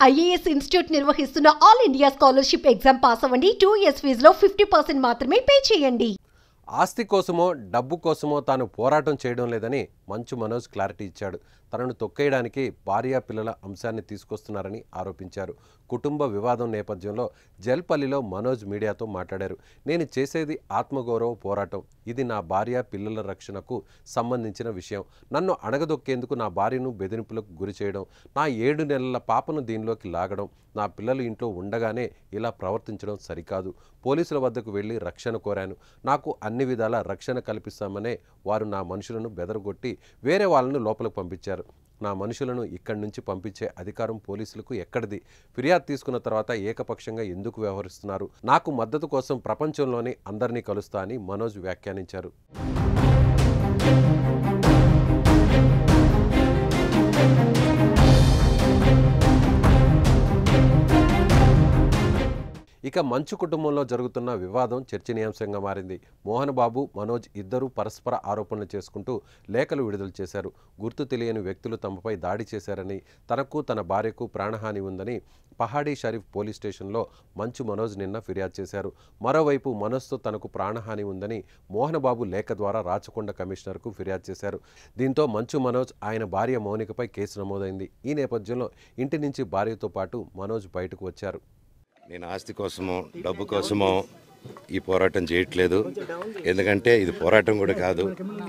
IAS institute నిర్వహిస్తున్న all India scholarship exam pass అవ్వండి. 2 years ఫీజులో 50% మాత్రమే పే చేయండి. ఆస్తి కోసమో డబ్బు కోసమో తాను పోరాటం చేయడం లేదని మంచు మనోజ్ క్లారిటీ ఇచ్చాడు. తనను తొక్కేయడానికి భార్య పిల్లల అంశాన్ని తీసుకొస్తున్నారని ఆరోపించారు. కుటుంబ వివాదం నేపథ్యంలో జల్పల్లిలో మనోజ్ మీడియాతో మాట్లాడారు. నేను చేసేది ఆత్మగౌరవ పోరాటం. ఇది నా భార్య పిల్లల రక్షణకు సంబంధించిన విషయం. నన్ను అణగదొక్కేందుకు నా భార్యను బెదిరింపులకు గురి చేయడం, నా 7 నెలల పాపను దీనిలోకి లాగడం, నా పిల్లలు ఇంట్లో ఉండగానే ఇలా ప్రవర్తించడం సరికాదు. పోలీసుల వద్దకు వెళ్ళి రక్షణ కోరాను. నాకు అన్ని విధాల రక్షణ కల్పిస్తామనే వారు నా మనుషులను బెదరగొట్టి వేరే వాళ్ళను లోపలికి పంపించారు. నా మనుషులను ఇక్కడి నుంచి పంపించే అధికారం పోలీసులకు ఎక్కడిది? ఫిర్యాదు తీసుకున్న తర్వాత ఏకపక్షంగా ఎందుకు వ్యవహరిస్తున్నారు? నాకు మద్దతు కోసం ప్రపంచంలోని అందరినీ కలుస్తా అని మనోజ్ వ్యాఖ్యానించారు. ఇక మంచు కుటుంబంలో జరుగుతున్న వివాదం చర్చనీయాంశంగా మారింది. మోహన్ బాబు, మనోజ్ ఇద్దరూ పరస్పర ఆరోపణలు చేసుకుంటూ లేఖలు విడుదల చేశారు. గుర్తు తెలియని వ్యక్తులు తమపై దాడి చేశారని, తనకు తన భార్యకు ప్రాణహాని ఉందని పహాడీ షరీఫ్ పోలీస్ స్టేషన్లో మంచు మనోజ్ నిన్న ఫిర్యాదు చేశారు. మరోవైపు మనోజ్తో తనకు ప్రాణహాని ఉందని మోహన్ బాబు లేఖ ద్వారా రాచకొండ కమిషనర్కు ఫిర్యాదు చేశారు. దీంతో మంచు మనోజ్, ఆయన భార్య మౌనికపై కేసు నమోదైంది. ఈ నేపథ్యంలో ఇంటి నుంచి భార్యతో పాటు మనోజ్ బయటకు వచ్చారు. నేను ఆస్తి కోసమో డబ్బు కోసమో ఈ పోరాటం చేయట్లేదు. ఎందుకంటే ఇది పోరాటం కూడా కాదు,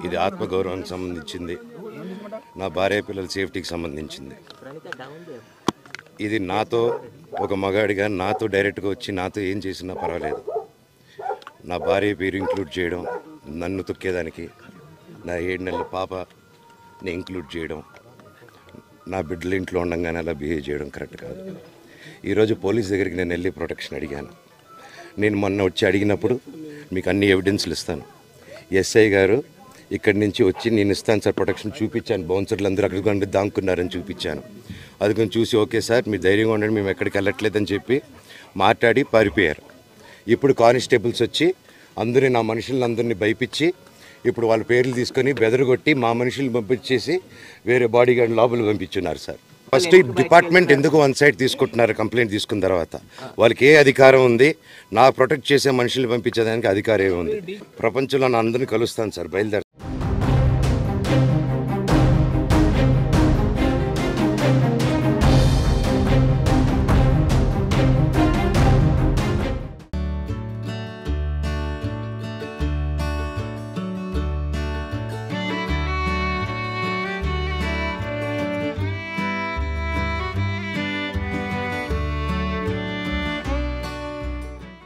ఇది ఆత్మగౌరవానికి సంబంధించింది, నా భార్య పిల్లల సేఫ్టీకి సంబంధించింది. ఇది నాతో ఒక మగాడిగా నాతో డైరెక్ట్గా వచ్చి నాతో ఏం చేసినా పర్వాలేదు. నా భార్య పేరు ఇంక్లూడ్ చేయడం, నన్ను తొక్కేదానికి, నా 7 నెలల పాపని ఇంక్లూడ్ చేయడం, నా బిడ్డల ఇంట్లో ఉండగానే అలా బిహేవ్ చేయడం కరెక్ట్ కాదు. ఈరోజు పోలీస్ దగ్గరికి నేను వెళ్ళి ప్రొటెక్షన్ అడిగాను. నేను మొన్న వచ్చి అడిగినప్పుడు మీకు అన్ని ఎవిడెన్స్లు ఇస్తాను. ఎస్ఐ గారు ఇక్కడి నుంచి వచ్చి నేను ఇస్తాను సార్ ప్రొటెక్షన్ చూపించాను. బౌన్సర్లు అందరూ అక్కడ దాక్కున్నారని చూపించాను. అది కొంచెం చూసి ఓకే సార్ మీరు ధైర్యంగా ఉండండి, మేము ఎక్కడికి వెళ్ళట్లేదని చెప్పి మాట్లాడి పారిపోయారు. ఇప్పుడు కానిస్టేబుల్స్ వచ్చి అందరూ నా మనుషులందరినీ భయపించి ఇప్పుడు వాళ్ళ పేర్లు తీసుకొని బెదరగొట్టి మా మనుషులు పంపించేసి వేరే బాడీ గార్డ్ లోపల పంపించున్నారు సార్. ఫస్ట్ డిపార్ట్మెంట్ ఎందుకు వన్ సైడ్ తీసుకుంటున్నారు? కంప్లైంట్ తీసుకున్న తర్వాత వాళ్ళకి ఏ అధికారం ఉంది? నా ప్రొటెక్ట్ చేసే మనుషులు పంపించేదానికి అధికారం ఏముంది? ప్రపంచంలో నా అందరినీ కలుస్తాను సార్, బయలుదేరు.